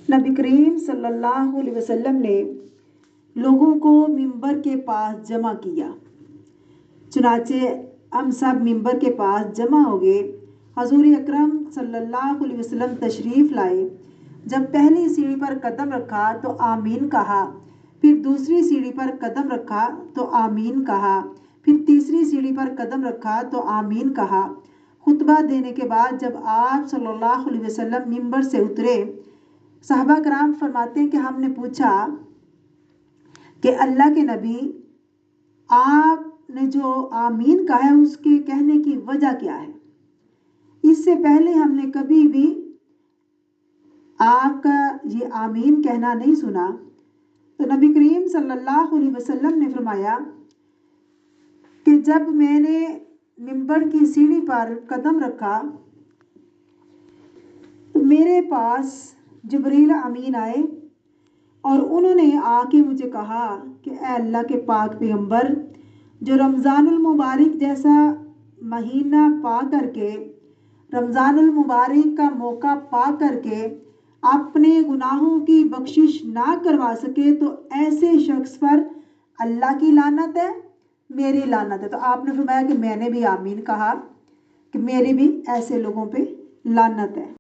نبی کریم صلی اللہ علیہ وسلم نے لوگوں کو ممبر کے پاس جمع کیا۔ چنانچہ ہم سب ممبر کے پاس جمع ہو گئے۔ حضور اکرم صلی اللہ علیہ وسلم تشریف لائے۔ جب پہلی سیڑھی پر قدم رکھا تو آمین کہا، پھر دوسری سیڑھی پر قدم رکھا تو آمین کہا، پھر تیسری سیڑھی پر قدم رکھا تو آمین کہا۔ خطبہ دینے کے بعد جب آپ صلی اللہ علیہ وسلم ممبر سے اترے، صحابہ کرام فرماتے ہیں کہ ہم نے پوچھا کہ اللہ کے نبی، آپ نے جو آمین کہا ہے اس کے کہنے کی وجہ کیا ہے؟ اس سے پہلے ہم نے کبھی بھی آپ کا یہ آمین کہنا نہیں سنا۔ تو نبی کریم صلی اللہ علیہ وسلم نے فرمایا کہ جب میں نے ممبر کی سیڑھی پر قدم رکھا تو میرے پاس جبریل امین آئے اور انہوں نے آ کے مجھے کہا کہ اے اللہ کے پاک پیغمبر، جو رمضان المبارک جیسا مہینہ پا کر کے، رمضان المبارک کا موقع پا کر کے اپنے گناہوں کی بخشش نہ کروا سکے تو ایسے شخص پر اللہ کی لعنت ہے، میری لعنت ہے۔ تو آپ نے فرمایا کہ میں نے بھی آمین کہا کہ میری بھی ایسے لوگوں پہ لعنت ہے۔